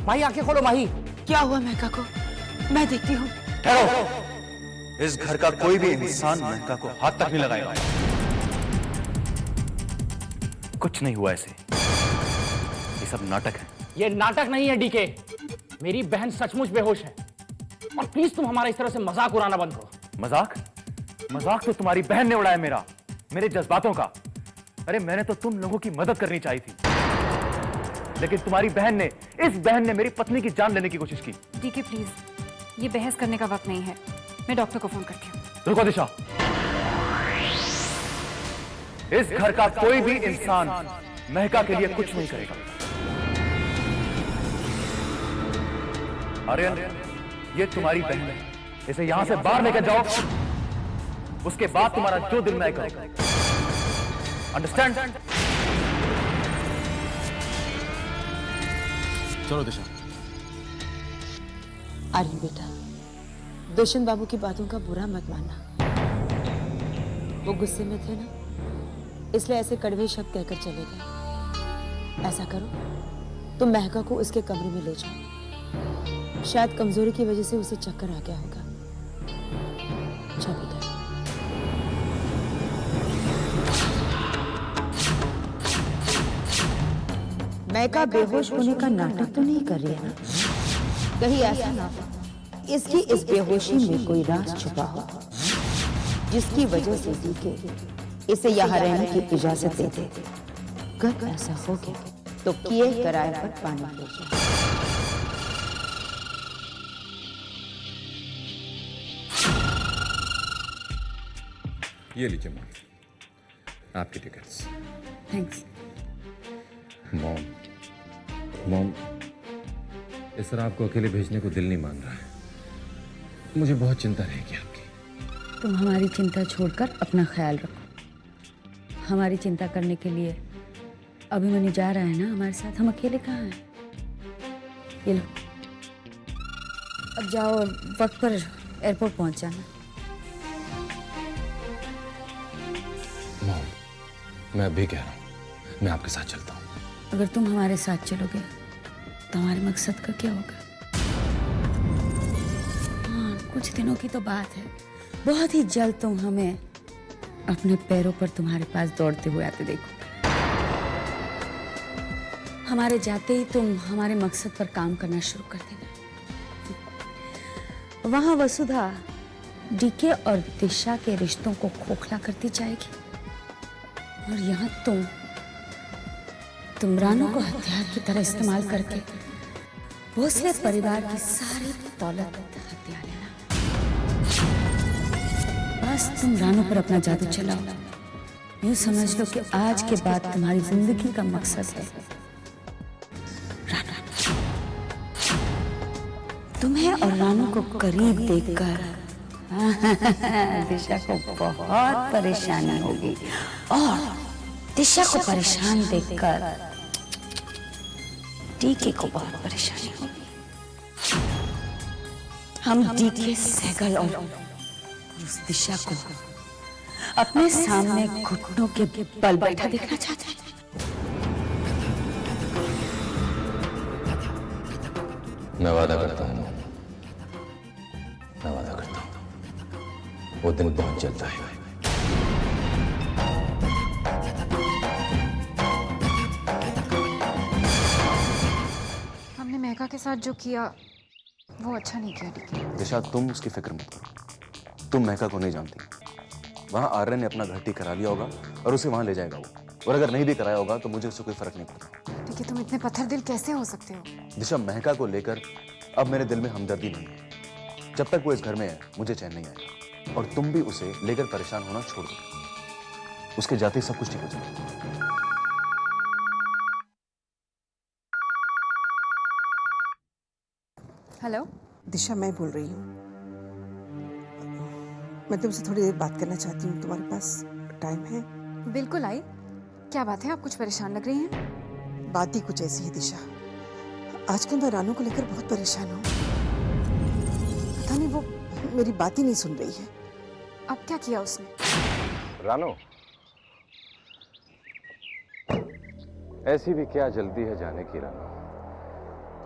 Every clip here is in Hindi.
माही आंखें खोलो माही। क्या हुआ महका को? मैं देखती हूँ। ठहरो, इस घर का कोई भी इंसान महका को हाथ तक नहीं लगाएगा। कुछ नहीं हुआ ऐसे, ये सब नाटक है। ये नाटक नहीं है डीके, मेरी बहन सचमुच बेहोश है और प्लीज तुम हमारा इस तरह से मजाक उड़ाना बंद करो। मजाक? मजाक तो तुम्हारी बहन ने उड़ाया मेरे जज्बातों का। अरे मैंने तो तुम लोगों की मदद करनी चाहिए थी, लेकिन तुम्हारी इस बहन ने मेरी पत्नी की जान लेने की कोशिश की। डीके प्लीज, ये बहस करने का वक्त नहीं है, मैं डॉक्टर को फोन करती हूँ। रुको दिशा, इस घर का कोई भी इंसान महका के लिए कुछ नहीं करेगा। आर्यन, ये तुम्हारी बहन है, इसे यहां से बाहर लेकर जाओ, उसके बाद तुम्हारा जो दिल में करो। अंडरस्टैंड? चलो दिशा। आर्यन बेटा, दुष्यंत बाबू की बातों का बुरा मत मानना। वो गुस्से में थे ना, इसलिए ऐसे कड़वे शब्द कहकर चले गए। ऐसा करो, तुम महका को उसके कमरे में ले जाओ। शायद कमजोरी की वजह से उसे चक्कर आ गया होगा। चल बेटा। महका बेहोश होने का नाटक तो नहीं कर रही है ना? कहीं ऐसा ना हो इसकी इस बेहोशी में कोई राज छुपा हो, जिसकी वजह से डीके इसे यहाँ रहने की इजाजत दे दे। अगर ऐसा हो गया तो किए किराए पर पानी भेजे। ये लीजिए मॉम, आपकी टिकट्स। थैंक्स। मॉम, इस तरह आपको अकेले भेजने को दिल नहीं मान रहा है। मुझे बहुत चिंता रहेगी आपकी। तुम हमारी चिंता छोड़कर अपना ख्याल रखो। हमारी चिंता करने के लिए अभिमन्यु जा रहा है ना हमारे साथ, हम अकेले कहाँ हैं। ये लो, अब जाओ, वक्त पर एयरपोर्ट पहुंच जाना। मॉम, मैं अभी कह रहा हूँ, मैं आपके साथ चलता हूँ। अगर तुम हमारे साथ चलोगे तो हमारे मकसद का क्या होगा? हाँ, कुछ दिनों की तो बात है, बहुत ही जल्द तुम हमें अपने पैरों पर तुम्हारे पास दौड़ते हुए आते देखो। हमारे जाते ही तुम हमारे मकसद पर काम करना शुरू कर देना। वहां वसुधा डीके और दिशा के रिश्तों को खोखला करती जाएगी और यहाँ तुम रानू को हथियार की तरह इस्तेमाल करके भोसले परिवार की सारी दौलत हथिया लेना। बस तुम रानू पर अपना जादू चलाओ। यूं समझ लो कि आज के बाद तुम्हारी जिंदगी का मकसद है रानू। तुम्हें और रानू को करीब देखकर दिशा को बहुत परेशानी होगी और दिशा को परेशान देखकर डीके को बहुत परेशानी होगी। हम डीके सहगल और उस दिशा को अपने सामने घुटनों के बल बैठा देखना चाहते हैं। मैं वादा करता हूँ, मैं वादा करता हूँ, वो दिन बहुत जल्द आएगा। हमने महका के साथ जो किया वो अच्छा नहीं किया डीके। दिशा, तुम उसकी फिक्र मत करो, तुम महका को नहीं जानती। वहां आर्यन ने अपना भर्ती करा लिया होगा और उसे वहां ले जाएगा वो, और अगर नहीं भी कराया होगा तो मुझे उससे कोई फर्क नहीं पड़ता। डीके, तुम इतने पत्थर दिल कैसे हो सकते हो? दिशा, महका को लेकर अब मेरे दिल में हमदर्दी नहीं है। जब तक वो इस घर में है मुझे चैन नहीं आएगा, और तुम भी उसे लेकर परेशान होना छोड़ दो। उसके जाते ही सब कुछ ठीक हो जाएगा। हेलो दिशा, मैं बोल रही हूँ। मैं तुमसे थोड़ी देर बात करना चाहती हूँ। तुम्हारे पास टाइम है? बिल्कुल आई। क्या बात है, आप कुछ परेशान लग रही हैं? बात ही कुछ ऐसी है दिशा, आजकल मैं रानू को लेकर बहुत परेशान हूँ। पता नहीं वो मेरी बात ही नहीं सुन रही है। अब क्या किया उसने? रानू, ऐसी भी क्या जल्दी है जाने की रानू?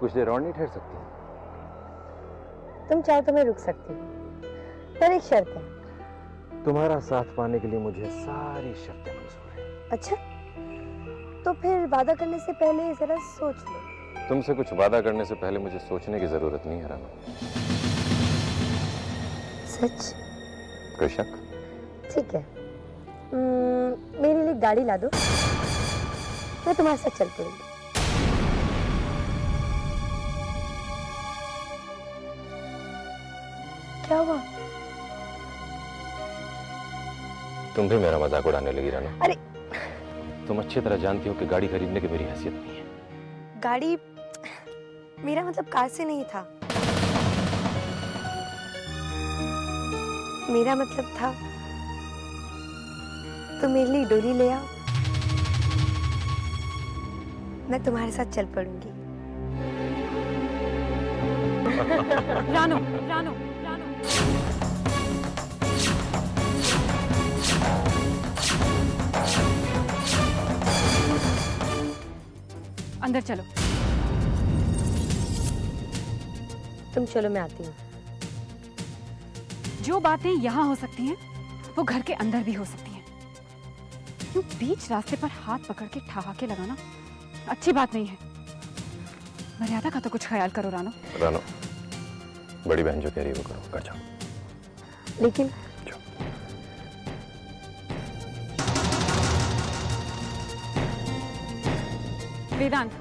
कुछ देर और नहीं ठहर सकती? तुम चाहो तो मैं रुक सकती हूँ, पर एक शर्त है। तुम्हारा साथ पाने के लिए मुझे सारी शर्तें मंजूर हैं। अच्छा, तो फिर वादा करने से पहले जरा सोच लो। तुमसे कुछ वादा करने से पहले मुझे सोचने की जरूरत नहीं है रानो। सच? कोई शक? ठीक है, मेरे लिए गाड़ी ला दो, मैं तुम्हारे साथ चल पड़ूंगी। क्या हुआ? तुम भी मेरा मजाक उड़ाने लगी रानो। अरे तुम अच्छी तरह जानती हो कि गाड़ी खरीदने की मेरी हैसियत नहीं है। गाड़ी, मेरा मतलब कार से नहीं था, मेरा मतलब था तुम मेरे लिए डोली ले आओ, मैं तुम्हारे साथ चल पड़ूंगी। रानो, रानो, रानो। अंदर चलो। तुम चलो, मैं आती हूँ। जो बातें यहाँ हो सकती हैं, वो घर के अंदर भी हो सकती हैं। यूं बीच रास्ते पर हाथ पकड़ के ठहाके लगाना अच्छी बात नहीं है। मर्यादा का तो कुछ ख्याल करो रानो। रानो, बड़ी बहन जो कह रही है वो करो, कर जाओ। लेकिन वेदांत,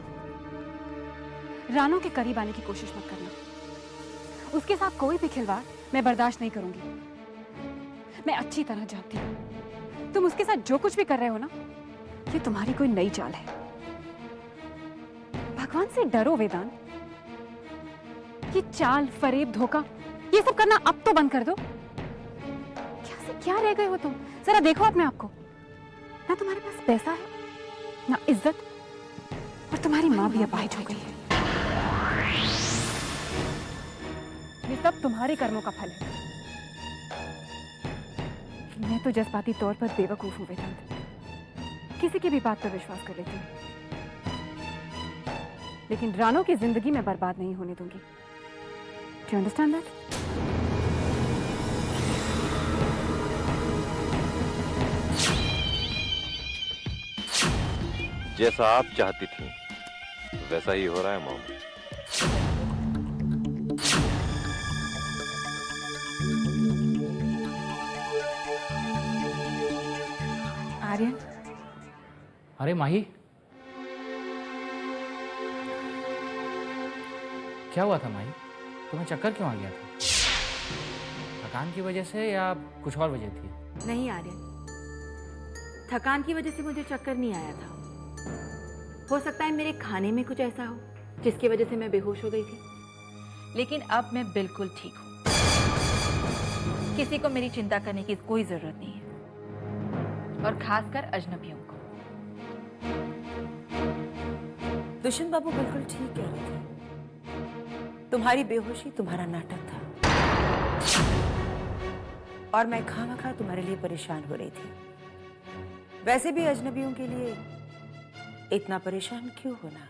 रानो के करीब आने की कोशिश मत करना। उसके साथ कोई भी खिलवाड़ मैं बर्दाश्त नहीं करूंगी। मैं अच्छी तरह जानती हूँ तुम उसके साथ जो कुछ भी कर रहे हो ना, ये तुम्हारी कोई नई चाल है। भगवान से डरो वेदांत। ये चाल, फरेब, धोखा, ये सब करना अब तो बंद कर दो। क्या से क्या रह गए हो तुम? जरा देखो अपने आप को। ना तुम्हारे पास पैसा है, ना इज्जत, और तुम्हारी माँ भी अपाहिज हो गई है। ये सब तुम्हारे कर्मों का फल है। मैं तो जज्बाती तौर पर बेवकूफ हूँ वेदांत, किसी की भी बात पर विश्वास कर लेती हूँ। लेकिन रानो की जिंदगी में बर्बाद नहीं होने दूंगी। Do you understand that? जैसा आप चाहती थी वैसा ही हो रहा है मॉम। आर्यन, अरे माही, क्या हुआ था माही? तुम्हें चक्कर क्यों आ गया था? थकान की वजह से या कुछ और वजह थी? नहीं आर्यन, थकान की वजह से मुझे चक्कर नहीं आया था। हो सकता है मेरे खाने में कुछ ऐसा हो जिसकी वजह से मैं बेहोश हो गई थी, लेकिन अब मैं बिल्कुल ठीक हूँ। किसी को मेरी चिंता करने की कोई जरूरत नहीं है, और खासकर अजनबियों को। दुष्यंत बाबू बिल्कुल ठीक कह रहे थे। तुम्हारी बेहोशी तुम्हारा नाटक था, और मैं खामखा तुम्हारे लिए परेशान हो रही थी। वैसे भी अजनबियों के लिए इतना परेशान क्यों होना,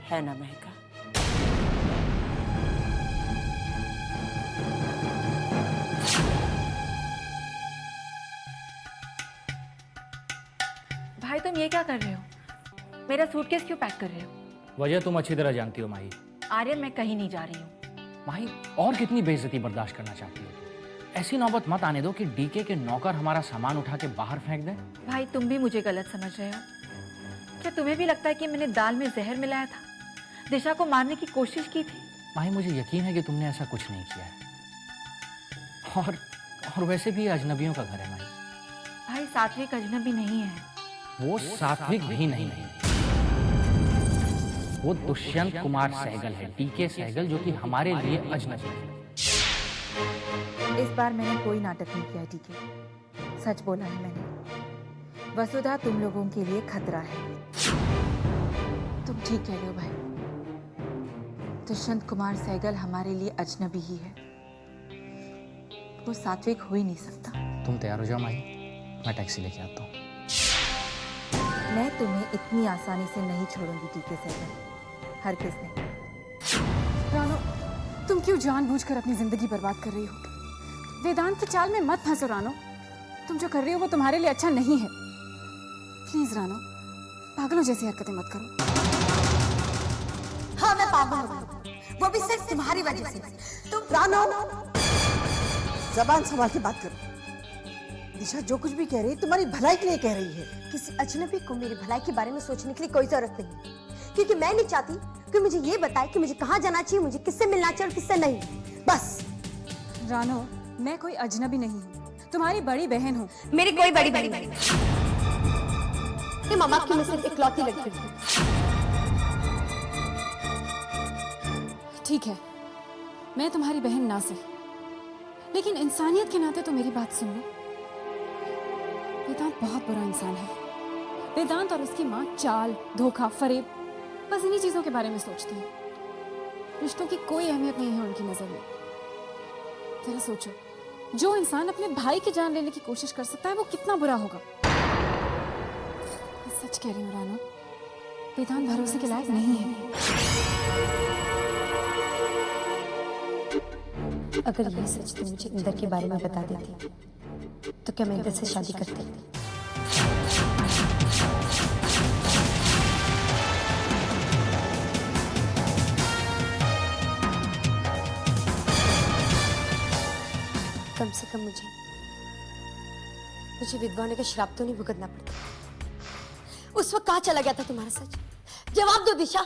है ना महका? भाई तुम ये क्या कर रहे हो? मेरा सूटकेस क्यों पैक कर रहे हो? वजह तुम अच्छी तरह जानती हो माही। आर्यन, मैं कहीं नहीं जा रही हूँ। माही, और कितनी बेइज्जती बर्दाश्त करना चाहती हो? ऐसी नौबत मत आने दो कि डीके के नौकर हमारा सामान उठा के बाहर फेंक दें। भाई तुम भी मुझे गलत समझ रहे हो। क्या तुम्हें भी लगता है कि मैंने दाल में जहर मिलाया था, दिशा को मारने की कोशिश की थी? माही, मुझे यकीन है कि तुमने ऐसा कुछ नहीं किया है। और वैसे भी ये अजनबियों का घर है माही। भाई सात्विक अजनबी नहीं है। वो सात्विक भी नहीं है, वो दुष्यंत कुमार सहगल है, डीके सहगल, जो कि हमारे लिए अजनबी है। इस बार मैंने कोई नाटक नहीं किया डीके, सच बोला है मैंने। वसुधा तुम लोगों के लिए खतरा है। तुम ठीक कह रहे हो भाई, दुष्यंत कुमार सहगल हमारे लिए अजनबी ही है, वो सात्विक हो ही नहीं सकता। तुम तैयार हो जाओ माही, मैं टैक्सी लेके आता हूँ। मैं तुम्हें इतनी आसानी से नहीं छोड़ूंगी डीके सहगल। हरगिज नहीं। रानो, तुम क्यों जानबूझकर अपनी जिंदगी बर्बाद कर रही हो? वेदांत की चाल में मत फंसो रानो। तुम जो कर रही हो वो तुम्हारे लिए अच्छा नहीं है। प्लीज रानो, पागलों जैसी हरकतें मत करो। हाँ, मैं पागल हूँ, वो भी सिर्फ तुम्हारी वजह से। तुम रानो, जबान संभाल के बात करो। दिशा जो कुछ भी कह रही है तुम्हारी भलाई के लिए कह रही है। किसी अजनबी को मेरी भलाई के बारे में सोचने के लिए कोई जरूरत नहीं, क्योंकि मैं नहीं चाहती कि मुझे ये बताए कि मुझे कहाँ जाना चाहिए, मुझे किससे मिलना चाहिए और किससे नहीं। बस। रानो, मैं कोई अजनबी नहीं हूँ, तुम्हारी बड़ी बहन हूँ। मेरी कोई बड़ी बहन नहीं। मामा की मैं सिर्फ इकलौती लड़की हूँ। ठीक है, मैं तुम्हारी बहन ना सही, लेकिन इंसानियत के नाते तो मेरी बात सुन लो। वेदांत बहुत बुरा इंसान है। वेदांत और उसकी माँ चाल, धोखा, फरेब, बस इन्हीं चीजों के बारे में सोचती है। रिश्तों की कोई अहमियत नहीं है उनकी नजर में। जरा सोचो, जो इंसान अपने भाई की जान लेने की कोशिश कर सकता है वो कितना बुरा होगा। मैं सच कह रही हूँ रानो, वेदांत भरोसे के लायक नहीं है। अगर ये सच तुम मुझे इंदर के बारे में बता देती तो क्या मैं इंदर से शादी करती? कम से कम मुझे विधवा होने का श्राप तो नहीं भुगतना पड़ता। उस वक्त कहाँ चला गया था तुम्हारा सच? जवाब दो दिशा,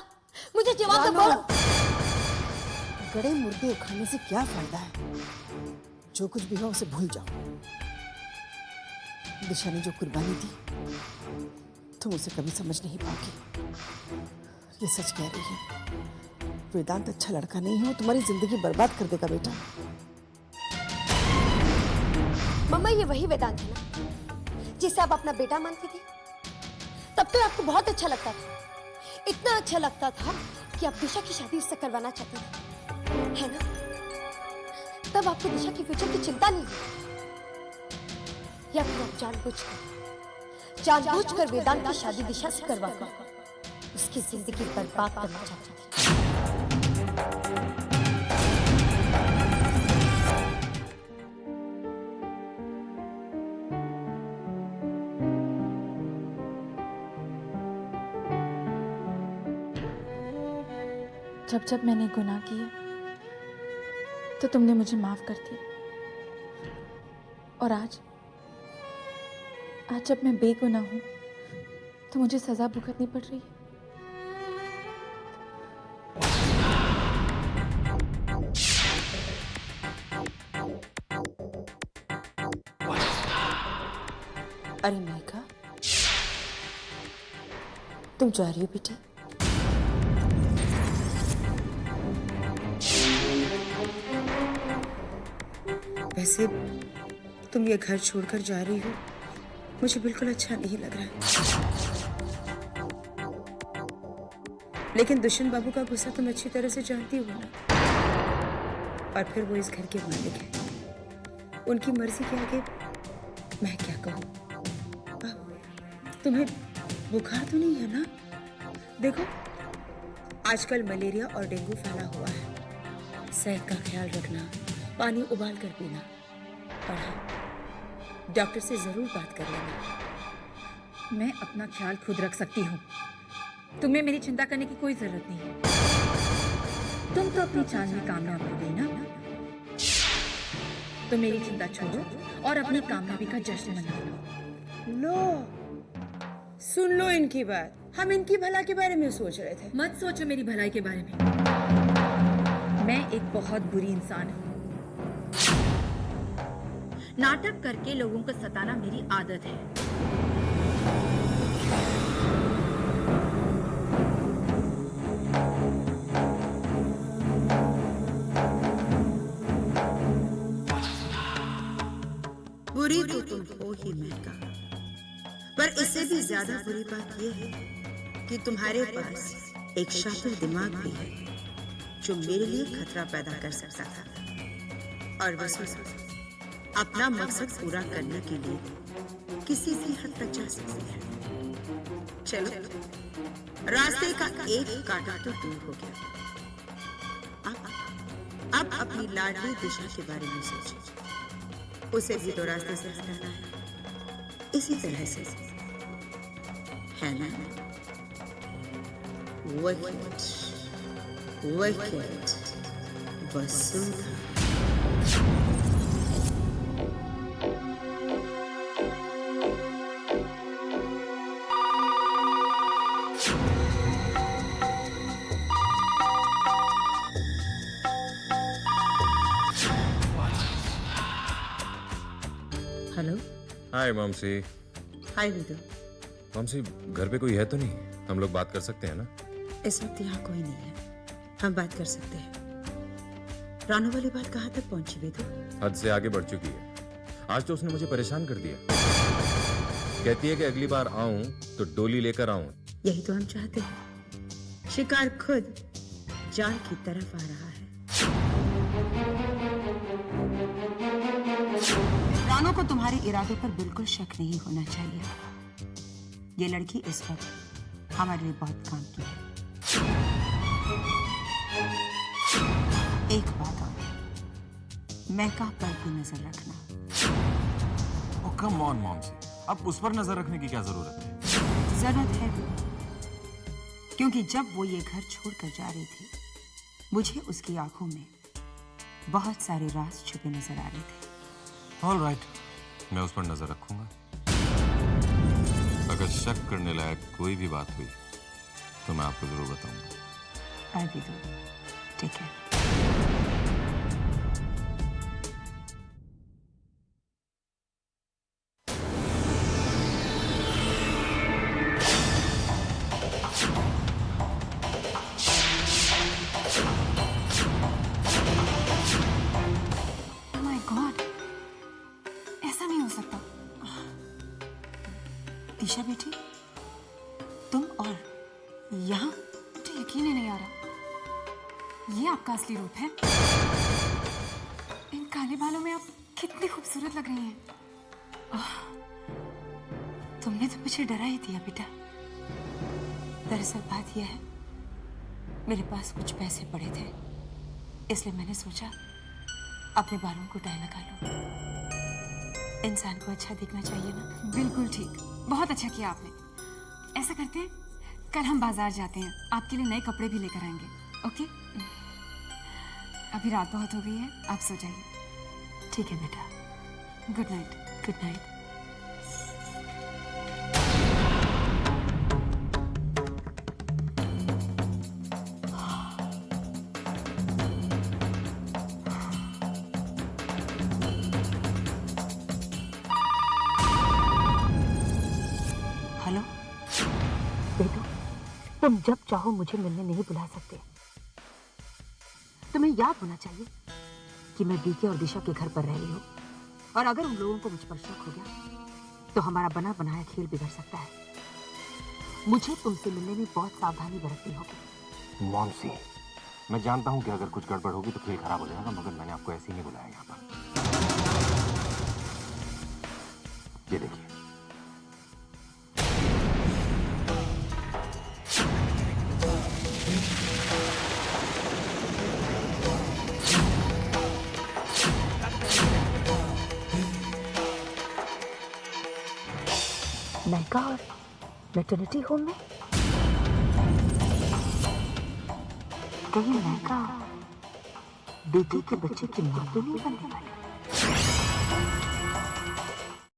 मुझे जवाब दो। बोलो। गड़े मुर्दे उखाड़ने से क्या फायदा है? जो कुछ भी हो उसे भूल जाओ। दिशा ने जो कुर्बानी दी तुम उसे कभी समझ नहीं पाओगी। ये सच कह रही है। वेदांत अच्छा लड़का नहीं है, वो तुम्हारी जिंदगी बर्बाद कर देगा बेटा। मम्मा, ये वही वेदांत है ना जिसे आप अपना बेटा मानती थी? तब तो आपको बहुत अच्छा लगता था, इतना अच्छा लगता था कि आप दिशा की शादी उससे करवाना चाहती थी, है ना? तब आपको दिशा की फ्यूचर की चिंता नहीं, या फिर आप जानबूझकर वेदांत की शादी दिशा से करवाकर उसकी जिंदगी बर्बाद करना चाहते थे। जब जब मैंने गुनाह किए तो तुमने मुझे माफ कर दिया, और आज जब मैं बेगुनाह हूं तो मुझे सजा भुगतनी पड़ रही है। अरे माइका, तुम जा रही हो बेटे? वैसे तुम ये घर छोड़कर जा रही हो, मुझे बिल्कुल अच्छा नहीं लग रहा है। लेकिन दुष्यंत बाबू का गुस्सा तुम अच्छी तरह से जानती हो ना। और फिर वो इस घर के मालिक हैं। उनकी मर्जी के आगे मैं क्या कहूँ? तुम्हें बुखार तो नहीं है ना? देखो, आजकल मलेरिया और डेंगू फैला हुआ है। सेहत का ख्याल रखना, पानी उबाल कर पीना, और हाँ, डॉक्टर से जरूर बात कर लेना। मैं अपना ख्याल खुद रख सकती हूँ, तुम्हें मेरी चिंता करने की कोई जरूरत नहीं है। तुम तो अपनी चाल में कामयाब हो गई ना, तो मेरी चिंता छोड़ो और अपनी कामयाबी का जश्न मनाओ। लो, सुन लो इनकी बात। हम इनकी भला के बारे में सोच रहे थे। मत सोचो मेरी भलाई के बारे में। मैं एक बहुत बुरी इंसान हूँ। नाटक करके लोगों को सताना मेरी आदत है। बुरी तो तुम हो ही महका, पर इससे भी ज्यादा बुरी बात यह है कि तुम्हारे पास एक शातिर दिमाग भी है जो मेरे लिए खतरा पैदा कर सकता था, और बस अपना मकसद पूरा करने के लिए किसी भी हद तक जा सकती है। चलो रास्ते का एक कांटा तो दूर हो गया। अब अपनी लाडली दिशा के बारे में सोचो। उसे भी तो रास्ते से हटाना है, इसी तरह से, है ना? विकेट वसुधा। हेलो। हाय मॉमसी। हाय विदु। मॉमसी, घर पे कोई है तो नहीं? हम लोग बात कर सकते हैं ना? इस वक्त यहाँ कोई नहीं है, हम बात कर सकते हैं। रानू वाली बात कहाँ तक पहुंची विदु? हद से आगे बढ़ चुकी है। आज तो उसने मुझे परेशान कर दिया। कहती है कि अगली बार आऊं तो डोली लेकर आऊं। यही तो हम चाहते हैं। शिकार खुद जाल की तरफ आ रहा है। रानू को तुम्हारे इरादों पर बिल्कुल शक नहीं होना चाहिए। ये लड़की इस वक्त हमारे लिए बहुत काम की है। एक बात और, महका पर भी नजर रखना। ओह कम ऑन मॉमसी, अब उस पर नजर रखने की क्या जरूरत है? जरूरत है भी, क्योंकि जब वो ये घर छोड़कर जा रही थी, मुझे उसकी आंखों में बहुत सारे राज छुपे नजर आ रहे थे। ऑल राइट, मैं उस पर नजर रखूंगा। अगर शक करने लायक कोई भी बात हुई तो मैं आपको जरूर बताऊंगा। Bye Vidu, take care. My god, ऐसा नहीं हो सकता। दिशा बेटी, तुम और यहाँ? मुझे यकीन ही नहीं आ रहा, ये आपका असली रूप है। इन काले बालों में आप कितनी खूबसूरत लग रही हैं। तुमने तो मुझे डरा ही दिया बेटा। दरअसल बात यह है, मेरे पास कुछ पैसे पड़े थे, इसलिए मैंने सोचा अपने बालों को डाई लगा लूं। इंसान को अच्छा दिखना चाहिए ना। बिल्कुल ठीक, बहुत अच्छा किया आपने। ऐसा करते हैं, कल हम बाजार जाते हैं, आपके लिए नए कपड़े भी लेकर आएंगे। ओके? अभी रात बहुत हो गई है, आप सो जाइए। ठीक है बेटा, good night. Good night. Hello बेटू, तुम जब चाहो मुझे मिलने नहीं बुला सकते। तुम्हें याद होना चाहिए कि मैं डीके और दिशा के घर पर रह रही हूँ, और अगर उन लोगों को मुझ पर शक हो गया तो हमारा बना बनाया खेल बिगड़ सकता है। मुझे तुमसे मिलने में बहुत सावधानी बरतनी होगी। मॉमसी, मैं जानता हूँ कि अगर कुछ गड़बड़ होगी तो खेल खराब हो जाएगा, मगर मैंने आपको ऐसे ही नहीं बुलाया यहाँ पर। ये देखिए। महका और मैटरनिटी होम में? कहीं महका डीके के बच्चे की मां तो नहीं बनने वाली?